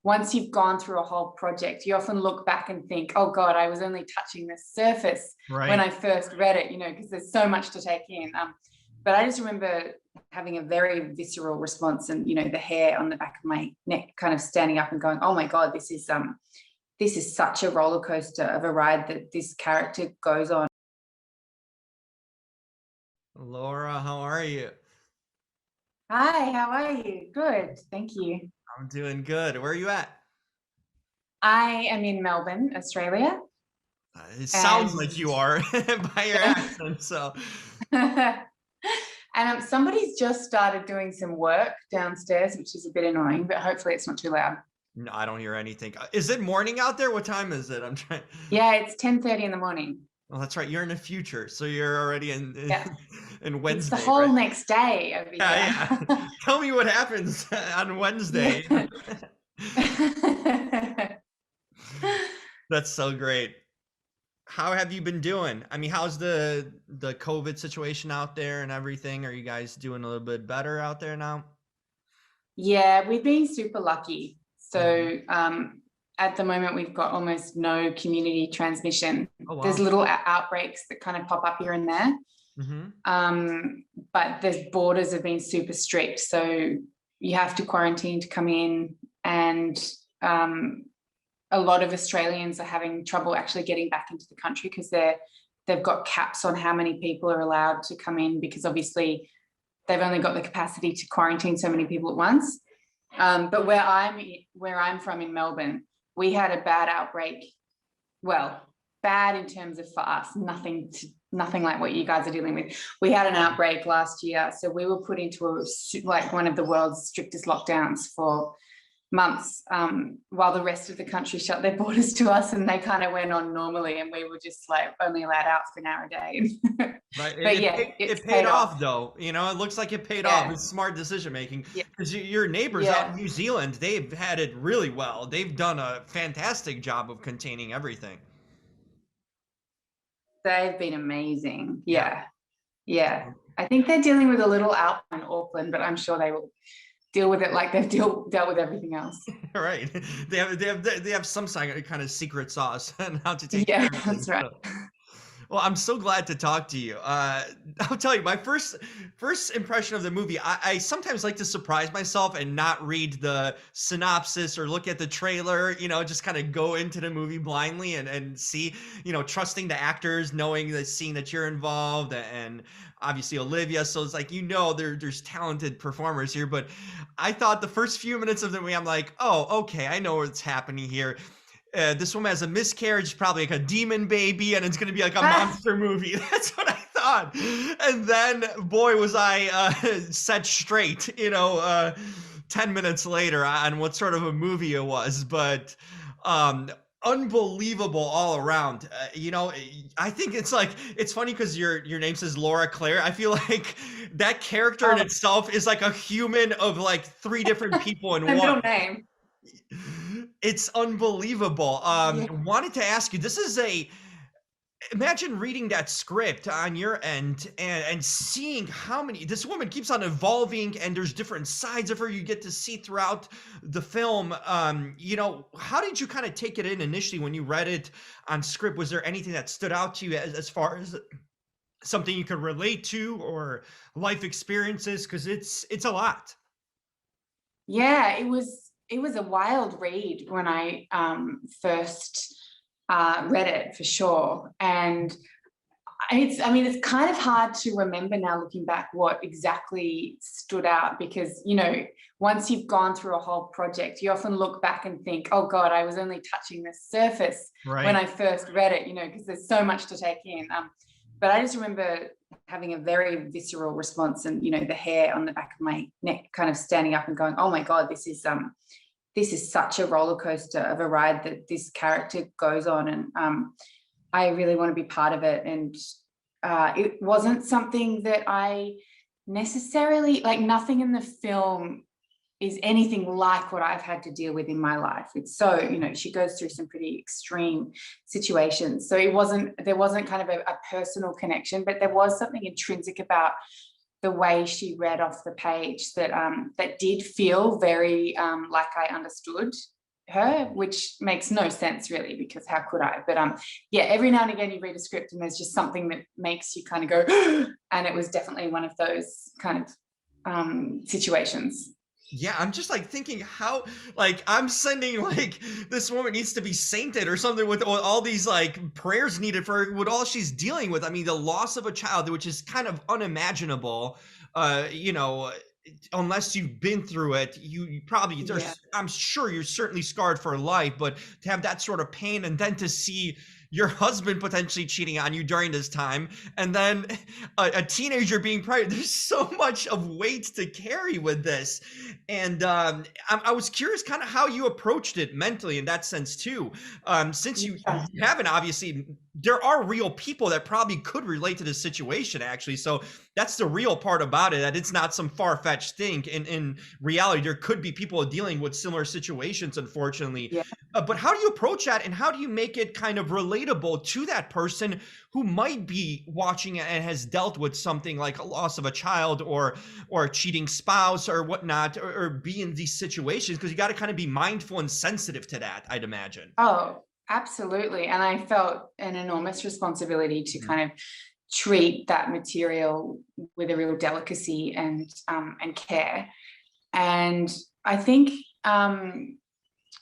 once you've gone through a whole project, you often look back and think, oh God, I was only touching the surface when I first read it, because there's so much to take in. But I just remember having a very visceral response, and the hair on the back of my neck kind of standing up and going, oh my God, this is such a roller coaster of a ride that this character goes on. Laura, how are you? Hi, how are you? Good, thank you. I'm doing good. Where are you at? I am in Melbourne, Australia. It sounds And like you are by your accent. So, and somebody's just started doing some work downstairs, which is a bit annoying, but hopefully it's not too loud. no, I don't hear anything. Is it morning out there? What time is it? I'm trying. Yeah, it's 10:30 in the morning. Well, that's right. You're in the future, so you're already in Yeah. in It's the Wednesday, whole right? next day over here. Yeah. Tell me what happens on Wednesday. That's so great. How have you been doing? I mean, how's the COVID situation out there and everything? Are you guys doing a little bit better out there now? Yeah, we've been super lucky. Mhm. So at the moment, we've got almost no community transmission. Oh There's wow. little outbreaks that kind of pop up here and there. Hmm. But the borders have been super strict. So you have to quarantine to come in, and a lot of Australians are having trouble actually getting back into the country because they've got caps on how many people are allowed to come in, because obviously they've only got the capacity to quarantine so many people at once. But where I'm from in Melbourne, we had a bad outbreak. Well, bad in terms of for us, nothing like what you guys are dealing with. We had an outbreak last year, so we were put into like one of the world's strictest lockdowns for months, while the rest of the country shut their borders to us, and they kind of went on normally, and we were just like only allowed out for an hour a day. Right. But yeah, It it's paid paid off. off though. It looks like it paid off. Yeah, It's smart decision making yeah, because your neighbors out in yeah. New Zealand, they've had it really well. They've done a fantastic job of containing everything. They've been amazing. Yeah. Yeah, yeah. I think they're dealing with a little out in Auckland, but I'm sure they will deal with it like they've dealt with everything else. Right. They have some kind of secret sauce on how to take Yeah, care of that's things. right. So. Well, I'm so glad to talk to you. I'll tell you, my first impression of the movie. I sometimes like to surprise myself and not read the synopsis or look at the trailer. Just kind of go into the movie blindly and see. Trusting the actors, knowing seeing that you're involved, and obviously Olivia. So it's like there's talented performers here. But I thought the first few minutes of the movie, I'm like, oh, okay, I know what's happening here. This woman has a miscarriage, probably like a demon baby, and it's going to be like a monster movie. That's what I thought. And then, boy, was I set straight, 10 minutes later on what sort of a movie it was. But unbelievable all around. I think it's funny because your name says Laura Claire. I feel like that character in Oh, itself is like a human of like three different people in my one. middle name. It's unbelievable. Yeah. Wanted to ask you, imagine reading that script on your end and seeing how many, this woman keeps on evolving and there's different sides of her you get to see throughout the film. How did you kind of take it in initially when you read it on script? Was there anything that stood out to you as far as something you could relate to or life experiences? Because it's a lot. Yeah, it was a wild read when I first read it, for sure. And it's kind of hard to remember now looking back what exactly stood out, because once you've gone through a whole project, you often look back and think, oh God, I was only touching the surface when Right. I first read it, because there's so much to take in. But I just remember having a very visceral response, and the hair on the back of my neck kind of standing up and going, oh my God, this is such a roller coaster of a ride that this character goes on. And I really want to be part of it. And it wasn't something that I necessarily, like, nothing in the film is anything like what I've had to deal with in my life. It's so, she goes through some pretty extreme situations. So there wasn't kind of a personal connection, but there was something intrinsic about the way she read off the page that did feel very like I understood her, which makes no sense really, because how could I? But yeah, every now and again you read a script and there's just something that makes you kind of go, and it was definitely one of those kind of situations. Yeah, I'm just like thinking how, like, I'm sending like this woman needs to be sainted or something with all these like prayers needed for what all she's dealing with. I mean, the loss of a child, which is kind of unimaginable, you know, unless you've been through it. You probably, Yeah. there's, I'm sure you're certainly scarred for life, but to have that sort of pain and then to see your husband potentially cheating on you during this time, and then a teenager being pregnant, there's so much of weight to carry with this. And I was curious kind of how you approached it mentally in that sense too. Since Yeah. you haven't, obviously, there are real people that probably could relate to this situation actually. So that's the real part about it, that it's not some far-fetched thing. In reality, there could be people dealing with similar situations, unfortunately. Yeah. But how do you approach that, and how do you make it kind of relatable to that person who might be watching and has dealt with something like a loss of a child or a cheating spouse or whatnot, or be in these situations? Because you got to kind of be mindful and sensitive to that, I'd imagine. Oh, absolutely. And I felt an enormous responsibility to Mhm. kind of treat that material with a real delicacy and care. And I think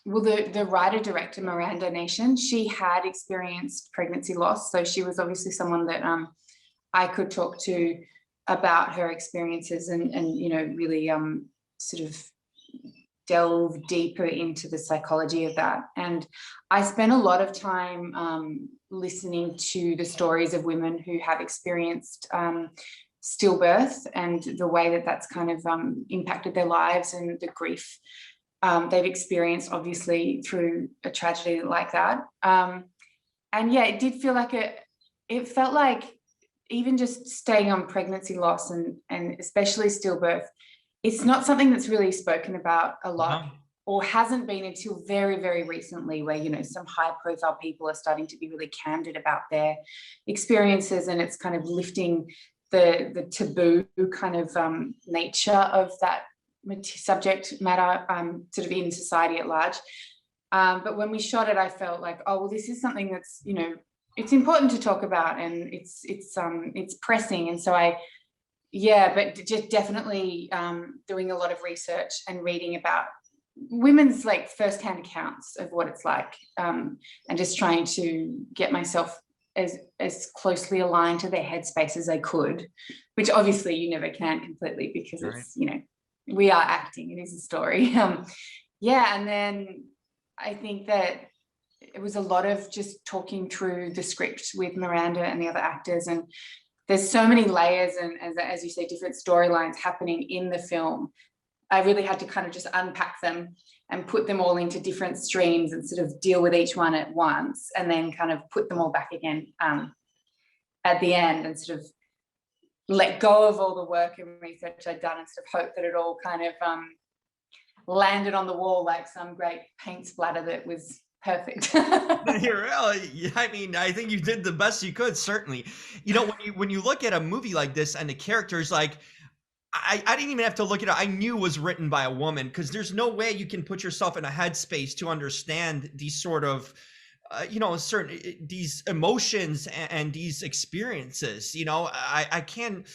well, the writer director Miranda Nation, she had experienced pregnancy loss, so she was obviously someone that I could talk to about her experiences and you know, really sort of delve deeper into the psychology of that. And I spent a lot of time listening to the stories of women who have experienced stillbirth and the way that that's kind of impacted their lives, and the grief they've experienced, obviously, through a tragedy like that. And yeah, it did feel like it felt like even just staying on pregnancy loss and especially stillbirth, it's not something that's really spoken about a lot, Uh-huh. or hasn't been until very, very recently, where, you know, some high profile people are starting to be really candid about their experiences, and it's kind of lifting the taboo kind of nature of that subject matter sort of in society at large. But when we shot it, I felt like, oh, well, this is something that's, you know, it's important to talk about, and it's pressing. And so yeah, but just definitely doing a lot of research and reading about women's like firsthand accounts of what it's like, and just trying to get myself as closely aligned to their headspace as I could, which obviously you never can completely, because Right. it's, you know, we are acting, it is a story. Yeah, and then I think that it was a lot of just talking through the script with Miranda and the other actors, and there's so many layers and, as you say, different storylines happening in the film. I really had to kind of just unpack them and put them all into different streams and sort of deal with each one at once, and then kind of put them all back again at the end, and sort of let go of all the work and research I'd done, and sort of hope that it all kind of landed on the wall like some great paint splatter that was perfect. You're really, I mean, I think you did the best you could, certainly. You know, when you look at a movie like this and the characters, like, I didn't even have to look it up. I knew it was written by a woman, because there's no way you can put yourself in a headspace to understand these sort of, you know, certain these emotions and these experiences. You know, I can't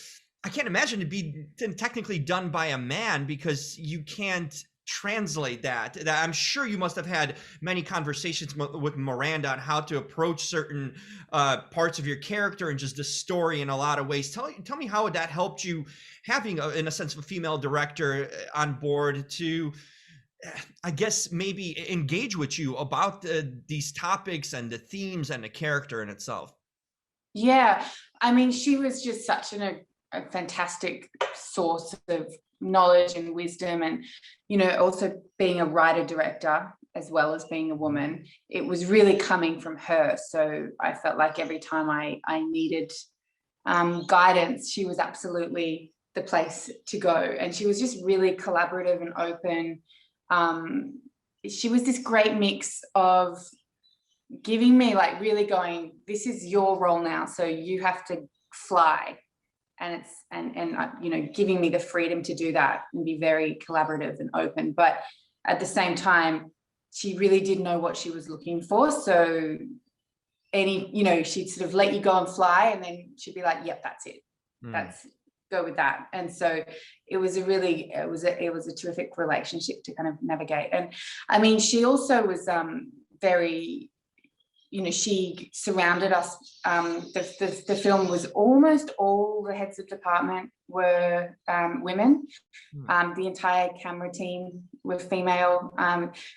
imagine it be technically done by a man, because you can't translate that. I'm sure you must have had many conversations with Miranda on how to approach certain parts of your character and just the story in a lot of ways. Tell me how that helped you, having in a sense, a female director on board to, I guess, maybe engage with you about these topics and the themes and the character in itself. Yeah, I mean, she was just such a fantastic source of knowledge and wisdom, and, you know, also being a writer director as well as being a woman, it was really coming from her. So I felt like every time I needed guidance, she was absolutely the place to go, and she was just really collaborative and open. She was this great mix of giving me, like, really going, this is your role now, so you have to fly, and it's and you know, giving me the freedom to do that and be very collaborative and open, but at the same time she really did know what she was looking for. So she'd sort of let you go and fly, and then she'd be like, yep, that's it. That's go with that. And so it was a terrific relationship to kind of navigate. And I mean, she also was very, she surrounded us. The film was almost all the heads of department were women. The entire camera team were female.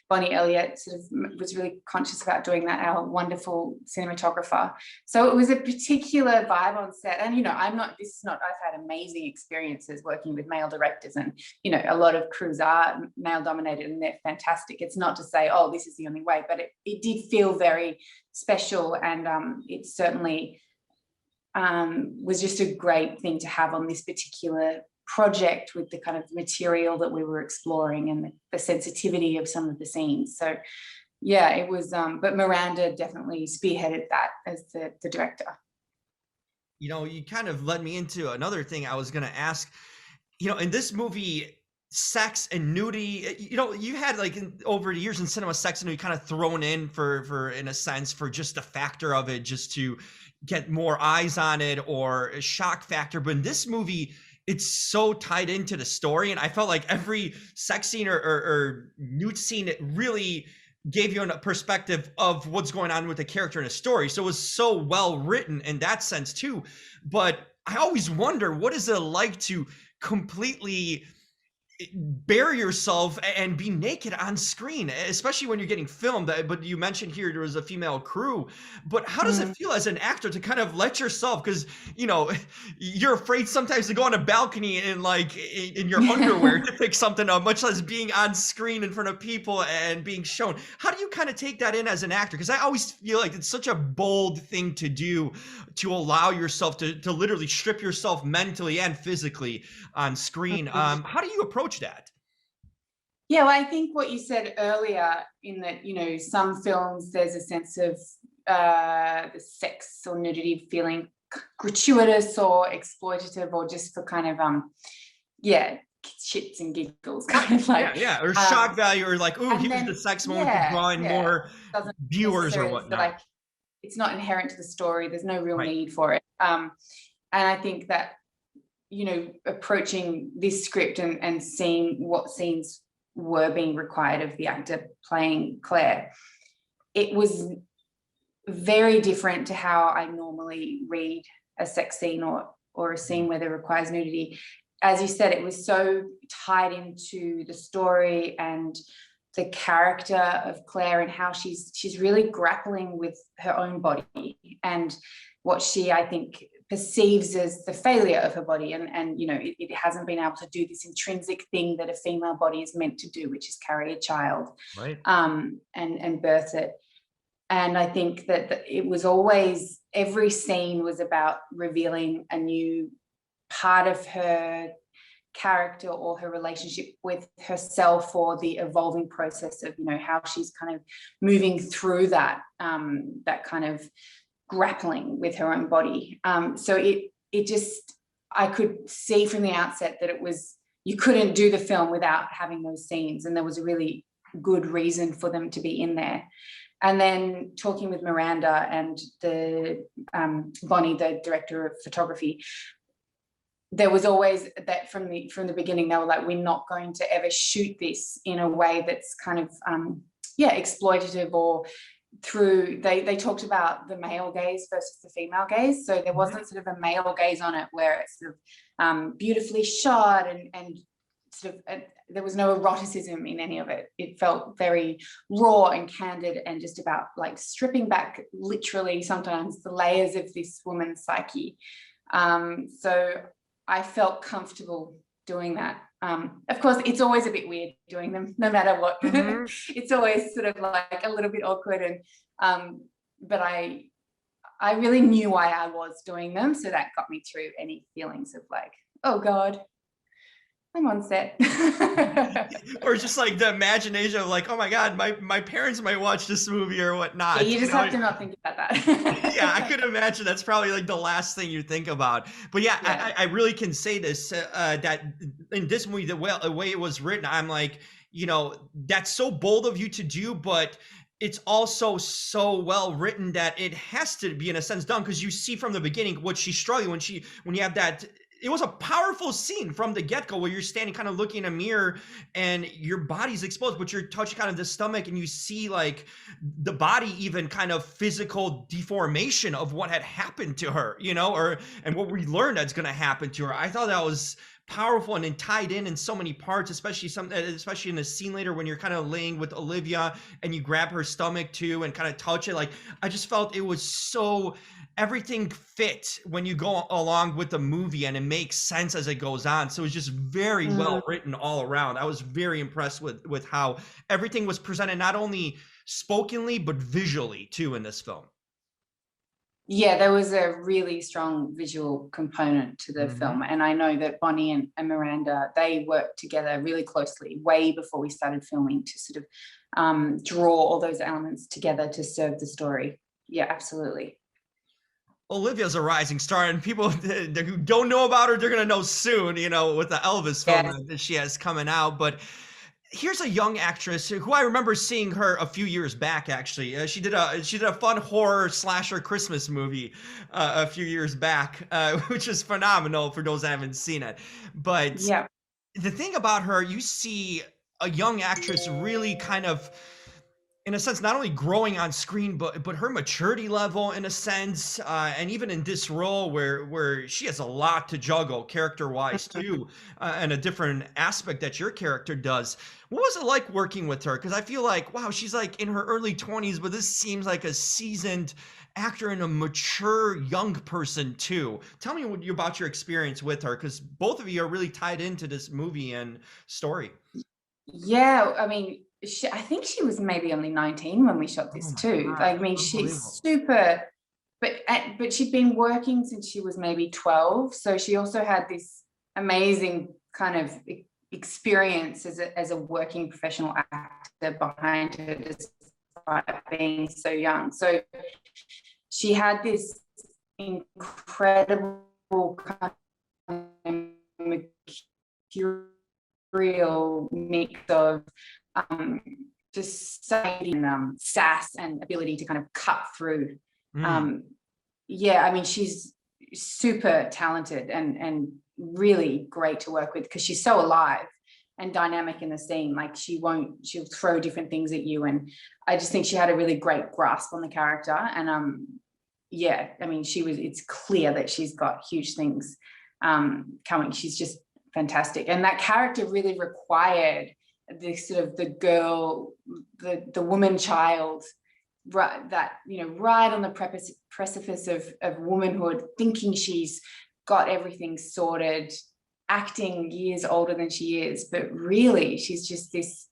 Bonnie Elliott sort of was really conscious about doing that, our wonderful cinematographer. So it was a particular vibe on set. And, I've had amazing experiences working with male directors, and, a lot of crews are male dominated and they're fantastic. It's not to say, oh, this is the only way, but it did feel very special, and it certainly was just a great thing to have on this particular project, with the kind of material that we were exploring and the sensitivity of some of the scenes. So yeah, it was, but Miranda definitely spearheaded that as the director. You kind of led me into another thing I was going to ask. In this movie, sex and nudity, you had over the years in cinema, sex and nudity kind of thrown in for in a sense, for just the factor of it, just to get more eyes on it, or a shock factor. But in this movie, it's so tied into the story, and I felt like every sex scene or nude scene, it really gave you a perspective of what's going on with the character in a story. So it was so well written in that sense too. But I always wonder, what is it like to completely bare yourself and be naked on screen, especially when you're getting filmed? But you mentioned here there was a female crew, but how does it feel as an actor to kind of let yourself, because you're afraid sometimes to go on a balcony in your underwear to pick something up, much less being on screen in front of people and being shown. How do you kind of take that in as an actor? Because I always feel like it's such a bold thing to do, to allow yourself to literally strip yourself mentally and physically on screen. How do you approach that? Yeah, well, I think what you said earlier, in that, some films there's a sense of the sex or nudity feeling gratuitous or exploitative, or just for kind of shits and giggles, kind of like or shock value, or like, ooh, here's the sex moment to draw in more viewers or whatnot. Like, it's not inherent to the story. There's no real need for it. And I think that, approaching this script and seeing what scenes were being required of the actor playing Claire, it was very different to how I normally read a sex scene or a scene where there requires nudity. As you said, it was so tied into the story and the character of Claire, and how she's really grappling with her own body and what she, I think, perceives as the failure of her body, and it hasn't been able to do this intrinsic thing that a female body is meant to do, which is carry a child, right, and birth it. And I think that it was always, every scene was about revealing a new part of her character or her relationship with herself, or the evolving process of how she's kind of moving through that kind of grappling with her own body. So it just, I could see from the outset that you couldn't do the film without having those scenes, and there was a really good reason for them to be in there. And then talking with Miranda and Bonnie, the director of photography, there was always that from the beginning, they were like, we're not going to ever shoot this in a way that's kind of exploitative, or through, they talked about the male gaze versus the female gaze. So there wasn't sort of a male gaze on it where it's sort of beautifully shot and sort of there was no eroticism in any of it. It felt very raw and candid, and just about like stripping back literally sometimes the layers of this woman's psyche. So I felt comfortable doing that. Of course, it's always a bit weird doing them, no matter what. It's always sort of like a little bit awkward, and but I really knew why I was doing them, so that got me through any feelings of like, oh God, I'm on set. Or just like the imagination of like, oh my God, my parents might watch this movie or whatnot. Yeah, you just have to not think about that. Yeah, I could imagine that's probably like the last thing you think about. But I really can say this, that in this movie, the way it was written, I'm like, that's so bold of you to do, but it's also so well written that it has to be in a sense done, because you see from the beginning what she's struggling when you have that. It was a powerful scene from the get-go where you're standing kind of looking in a mirror and your body's exposed, but you're touching kind of the stomach and you see like the body, even kind of physical deformation of what had happened to her, and what we learned that's going to happen to her. I thought that was powerful and then tied in so many parts, especially in the scene later when you're kind of laying with Olivia and you grab her stomach too and kind of touch it. Like, I just felt it was so, everything fit when you go along with the movie and it makes sense as it goes on. So it's just very well written all around. I was very impressed with how everything was presented, not only spokenly but visually too in this film. Yeah, there was a really strong visual component to the film. And I know that Bonnie and Miranda, they worked together really closely way before we started filming to sort of draw all those elements together to serve the story. Yeah, absolutely. Olivia's a rising star, and people who don't know about her, they're going to know soon, with the Elvis film that she has coming out. But here's a young actress who I remember seeing her a few years back. Actually, she did a fun horror slasher Christmas movie a few years back, which is phenomenal for those that haven't seen it. But yeah, the thing about her, you see a young actress really kind of, in a sense, not only growing on screen, but her maturity level in a sense, and even in this role where she has a lot to juggle character wise too, and a different aspect that your character does. What was it like working with her? Because I feel like, wow, she's like in her early 20s, but this seems like a seasoned actor and a mature young person too. Tell me about your experience with her, because both of you are really tied into this movie and story. yeah. I mean, I think she was maybe only 19 when we shot Oh this my too. God, I mean, she's unbelievable. super, but she'd been working since she was maybe 12. So she also had this amazing kind of experience as a working professional actor behind her, despite being so young. So she had this incredible kind of mercurial mix of just sass and ability to kind of cut through. Yeah, I mean, she's super talented and really great to work with, because she's so alive and dynamic in the scene. Like, she'll throw different things at you, and I just think she had a really great grasp on the character. And yeah, I mean, it's clear that she's got huge things coming. She's just fantastic, and that character really required this sort of the girl, the woman child, right, that right on the precipice of womanhood, thinking she's got everything sorted, acting years older than she is, but really she's just this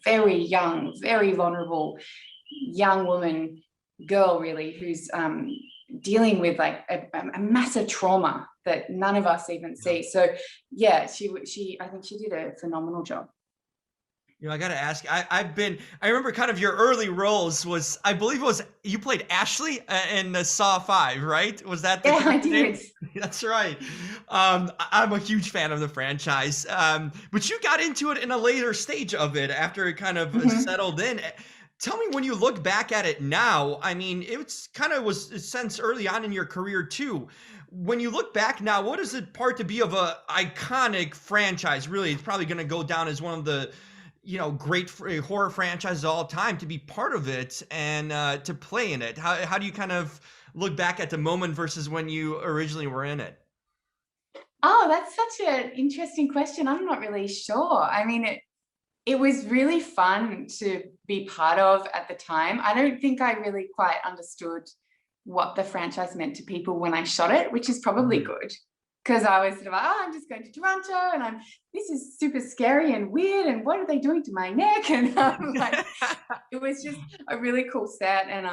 very young, very vulnerable young woman, girl, really, who's dealing with like a massive trauma that none of us even see. So yeah, she I think she did a phenomenal job. I got to ask, I remember kind of your early roles was, I believe it was, you played Ashley in the Saw 5, right? Was that the Yeah, I character name? did. That's right. I'm a huge fan of the franchise. But you got into it in a later stage of it after it kind of settled in. Tell me, when you look back at it now, I mean, it's kind of was a sense early on in your career too. When you look back now, what is it part to be of a iconic franchise? Really, it's probably going to go down as one of the great horror franchises of all time, to be part of it and to play in it. How do you kind of look back at the moment versus when you originally were in it? Oh, that's such an interesting question. I'm not really sure. I mean, it was really fun to be part of at the time. I don't think I really quite understood what the franchise meant to people when I shot it, which is probably good, because I was sort of like, oh, I'm just going to Toronto and this is super scary and weird, and what are they doing to my neck? And like, it was just a really cool set, and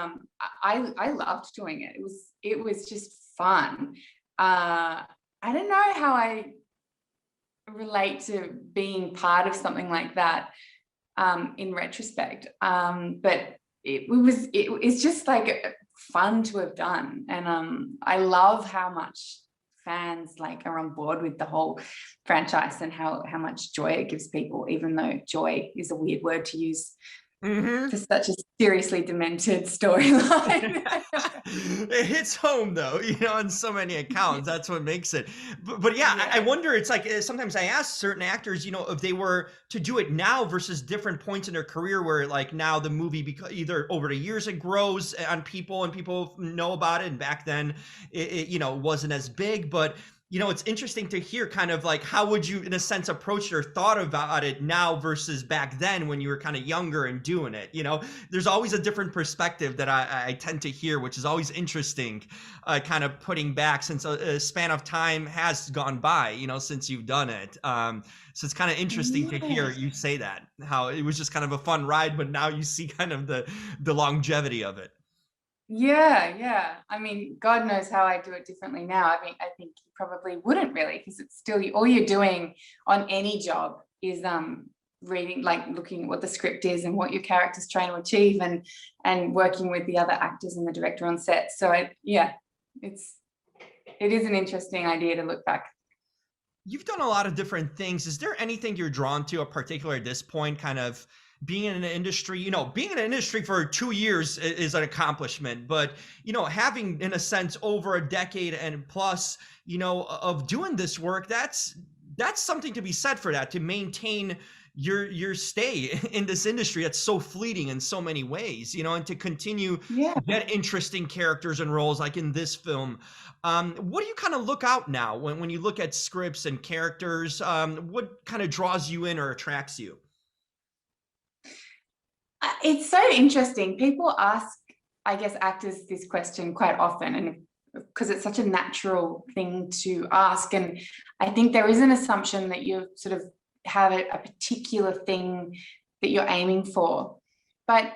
I loved doing it. It was just fun. I don't know how I relate to being part of something like that in retrospect, but it's just like fun to have done, and I love how much fans like are on board with the whole franchise and how much joy it gives people, even though joy is a weird word to use Mm-hmm. for such a seriously demented storyline. It hits home though, on so many accounts. That's what makes it. But yeah, I wonder. It's like sometimes I ask certain actors, if they were to do it now versus different points in their career, where like now the movie, because either over the years it grows on people and people know about it, and back then it wasn't as big. But it's interesting to hear kind of like how would you, in a sense, approach or thought about it now versus back then when you were kind of younger and doing it. There's always a different perspective that I tend to hear, which is always interesting, kind of putting back since a span of time has gone by, since you've done it. So it's kind of interesting to hear you say that, how it was just kind of a fun ride, but now you see kind of the longevity of it. Yeah. I mean, God knows how I do it differently now. I mean, I think you probably wouldn't really, because it's still all you're doing on any job is reading, like looking at what the script is and what your character's trying to achieve, and working with the other actors and the director on set. So it is an interesting idea to look back. You've done a lot of different things. Is there anything you're drawn to, a particular at this point, kind of being in an industry, being in an industry for 2 years is an accomplishment, but, having, in a sense, over a decade and plus, of doing this work, that's something to be said for that, to maintain your stay in this industry that's so fleeting in so many ways, and to continue to get interesting characters and roles like in this film. What do you kind of look out now when you look at scripts and characters? What kind of draws you in or attracts you? It's so interesting. People ask, I guess, actors this question quite often, and because it's such a natural thing to ask. And I think there is an assumption that you sort of have a particular thing that you're aiming for. But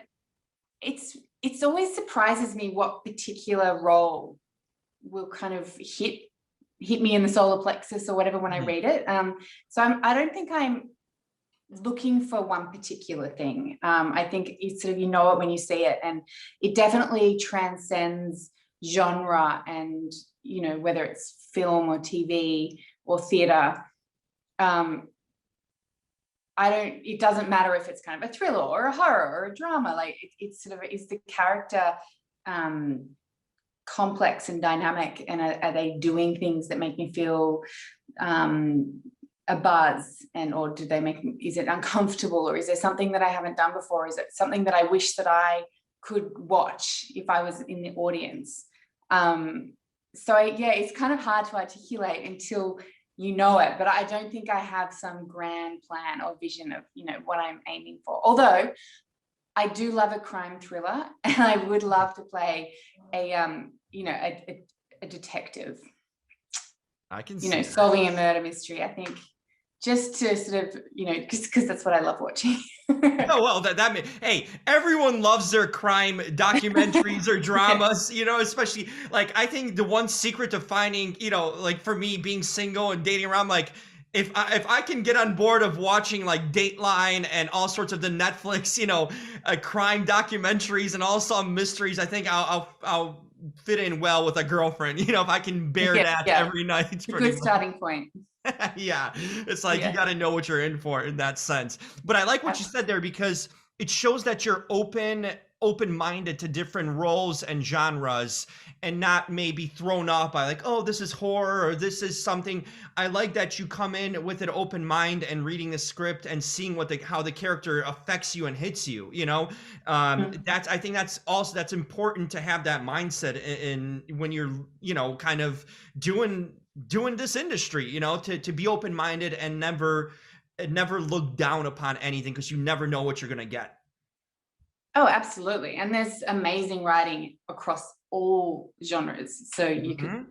it's always surprises me what particular role will kind of hit me in the solar plexus or whatever when I read it. So I don't think I'm looking for one particular thing. I think it's sort of, it when you see it, and it definitely transcends genre and, whether it's film or TV or theater. It doesn't matter if it's kind of a thriller or a horror or a drama, like it's sort of, is the character complex and dynamic, and are they doing things that make me feel a buzz, or is it uncomfortable, or is there something that I haven't done before? Is it something that I wish that I could watch if I was in the audience? It's kind of hard to articulate until you know it, but I don't think I have some grand plan or vision of what I'm aiming for, although I do love a crime thriller, and I would love to play a detective. I can see solving a murder mystery. I think just to sort of, because that's what I love watching. Oh, well, hey, everyone loves their crime documentaries or dramas, especially, like, I think the one secret to finding, like for me being single and dating around, like, if I can get on board of watching like Dateline and all sorts of the Netflix, crime documentaries and also mysteries, I think I'll fit in well with a girlfriend, if I can bear that every night. It's a good starting point. Yeah, it's like you got to know what you're in for in that sense. But I like what you said there, because it shows that you're open-minded to different roles and genres, and not maybe thrown off by like, oh, this is horror or this is something. I like that you come in with an open mind and reading the script and seeing how the character affects you and hits you. I think that's important to have that mindset in when you're kind of doing this industry, to be open-minded and never look down upon anything, because you never know what you're going to get. Oh, absolutely. And there's amazing writing across all genres. So you could,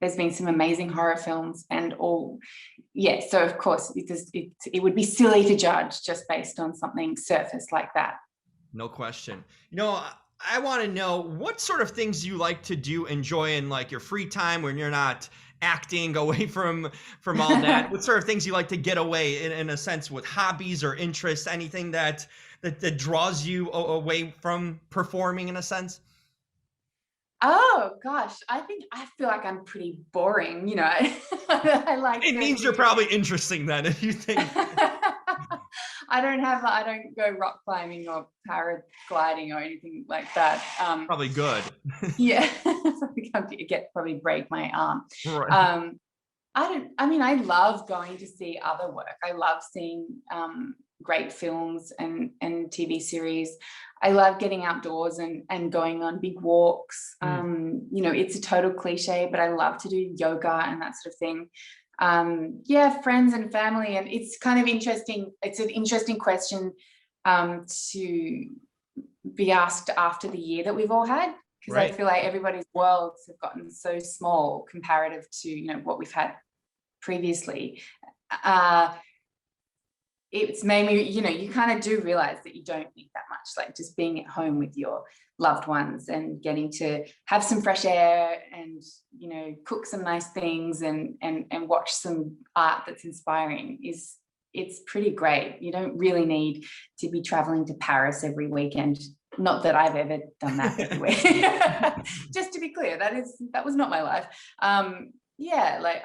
there's been some amazing horror films and all. Yeah. So of course it would be silly to judge just based on something surface like that. No question. I want to know what sort of things you like to do, enjoy in like your free time when you're not acting, away from all that. What sort of things you like to get away in a sense, with hobbies or interests, anything that draws you away from performing in a sense? Oh gosh, I feel like I'm pretty boring, you know. I like It to means you're do. probably interesting then if you think. I don't go rock climbing or paragliding or anything like that. Probably good. Yeah, get probably break my arm. Right. I love going to see other work. I love seeing great films and TV series. I love getting outdoors and going on big walks. You know, it's a total cliche, but I love to do yoga and that sort of thing. Yeah, friends and family. And it's kind of interesting. It's an interesting question to be asked after the year that we've all had, because I Right. feel like everybody's worlds have gotten so small comparative to, you know, what we've had previously. It's made me, you know, you kind of do realize that you don't need that much, like just being at home with your loved ones and getting to have some fresh air and, you know, cook some nice things and watch some art that's inspiring it's pretty great. You don't really need to be traveling to Paris every weekend. Not that I've ever done that everywhere. Just to be clear, that was not my life. Yeah, like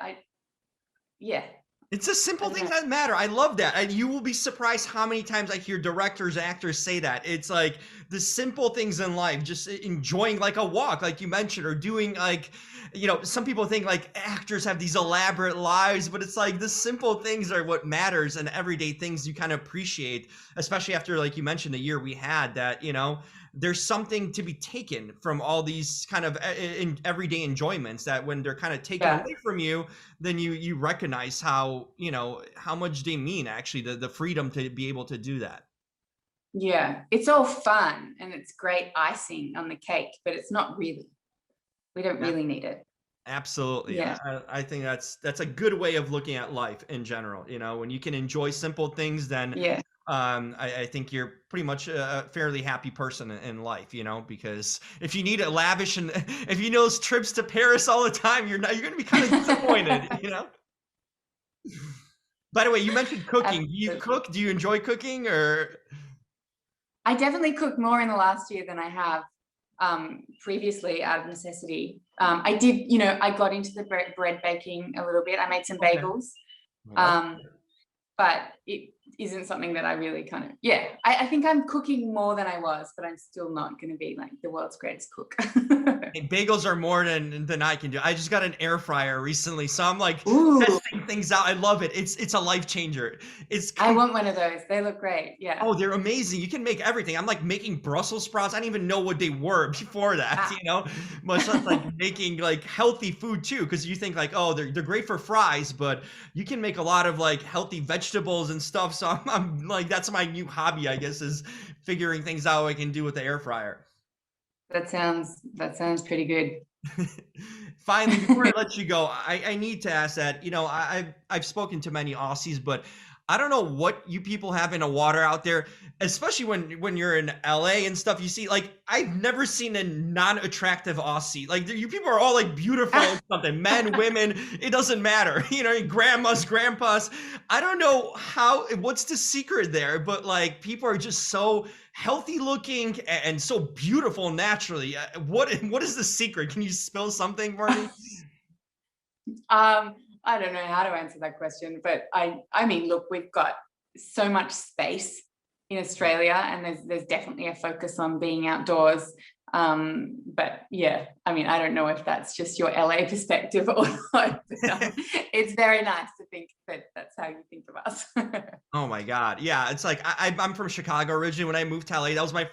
yeah. It's the I simple don't things know. that matter. I love that. And you will be surprised how many times I hear directors, actors say that. It's like the simple things in life, just enjoying like a walk, like you mentioned, or doing like, you know, some people think like actors have these elaborate lives, but it's like the simple things are what matters, and everyday things you kind of appreciate, especially after, like you mentioned, the year we had that, you know, there's something to be taken from all these kind of in everyday enjoyments that when they're kind of taken Yeah. away from you, then you recognize how, you know, how much they mean, actually, the freedom to be able to do that. Yeah. It's all fun and it's great icing on the cake, but it's not really. We don't Yeah, really need it. absolutely. Yeah. I think that's a good way of looking at life in general. You know, when you can enjoy simple things, then Yeah. I think you're pretty much a fairly happy person in life, you know, because if you need a lavish and if you know those trips to Paris all the time, you're going to be kind of disappointed, you know. By the way, you mentioned cooking. Do you Absolutely. cook? Do you enjoy cooking, or? I definitely cook more in the last year than I have previously out of necessity. I did, you know, I got into the bread baking a little bit. I made some Okay. bagels. Love. Um, but it isn't something that I really kind of, yeah, I think I'm cooking more than I was, but I'm still not going to be like the world's greatest cook. Hey, bagels are more than I can do. I just got an air fryer recently, so I'm like Ooh, testing things out. I love it. It's a life changer. It's I want one of those. They look great. Yeah. Oh, they're amazing. You can make everything. I'm like making Brussels sprouts. I didn't even know what they were before that, Ah. you know? Much less like making like healthy food too, because you think like, oh, they're great for fries, but you can make a lot of like healthy vegetables and stuff. So I'm like, that's my new hobby, I guess, is figuring things out I can do with the air fryer. That sounds pretty good. Finally, before I let you go, I need to ask that. You know, I've spoken to many Aussies, but I don't know what you people have in the water out there, especially when you're in LA and stuff. You see, like I've never seen a non-attractive Aussie. Like you people are all like beautiful and something, men, women, it doesn't matter. You know, grandmas, grandpas. I don't know what's the secret there, but like people are just so healthy looking and so beautiful naturally. What is the secret? Can you spill something for me? I don't know how to answer that question, but I mean, look, we've got so much space in Australia, and there's definitely a focus on being outdoors. But yeah, I mean, I don't know if that's just your LA perspective or not. But, it's very nice to think that that's how you think of us. Oh my God. Yeah. It's like I'm from Chicago originally. When I moved to LA, that was my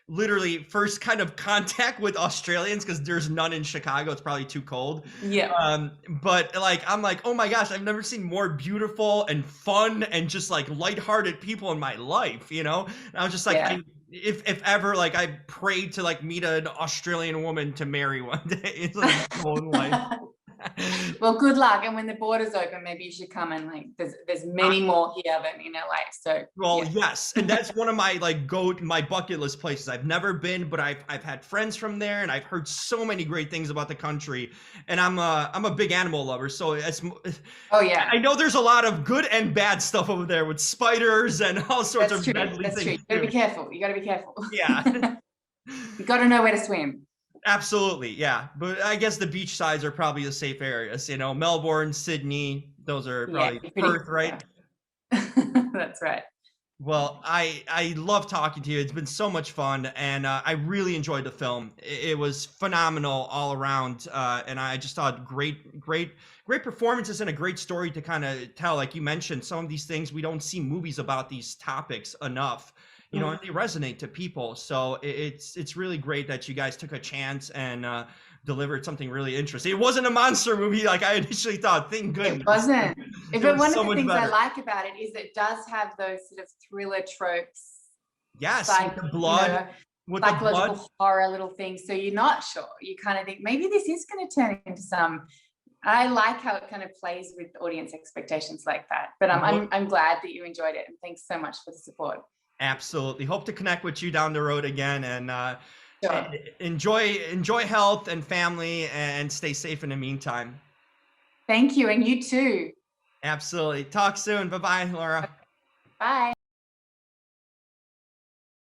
literally first kind of contact with Australians because there's none in Chicago. It's probably too cold. Yeah, But like, I'm like, oh my gosh, I've never seen more beautiful and fun and just like lighthearted people in my life, you know? And I was just like, yeah. if ever, like, I prayed to like meet an Australian woman to marry one day. It's like my whole life. Well, good luck. And when the borders open, maybe you should come and like there's many more here than in LA. So Well, yeah. yes, and that's one of my like my bucket list places. I've never been, but I've had friends from there, and I've heard so many great things about the country. And I'm a big animal lover, so Oh yeah. I know there's a lot of good and bad stuff over there with spiders and all sorts That's of true. deadly That's true. things You gotta too. be careful. You gotta be careful. Yeah. You gotta know where to swim. Absolutely, yeah. But I guess the beach sides are probably the safe areas. Melbourne, Sydney, those are Yeah, probably you're pretty, Perth, right? yeah. That's right. Well, I love talking to you. It's been so much fun, and I really enjoyed the film. It was phenomenal all around, and I just thought great performances and a great story to kind of tell. Like you mentioned, some of these things we don't see movies about these topics enough, and they resonate to people. So it's really great that you guys took a chance and delivered something really interesting. It wasn't a monster movie like I initially thought. Thank It goodness. wasn't. It But was one of so the much things I better. like about it is it does have those sort of thriller tropes, Yes, with psych, the you blood, know, with the blood. psychological horror little things. So you're not sure. You kind of think maybe this is going to turn into some. I like how it kind of plays with audience expectations like that. But I'm glad that you enjoyed it, and thanks so much for the support. Absolutely. Hope to connect with you down the road again, and Sure. enjoy health and family, and stay safe in the meantime. Thank you, and you too. Absolutely. Talk soon. Bye bye, Laura. Bye.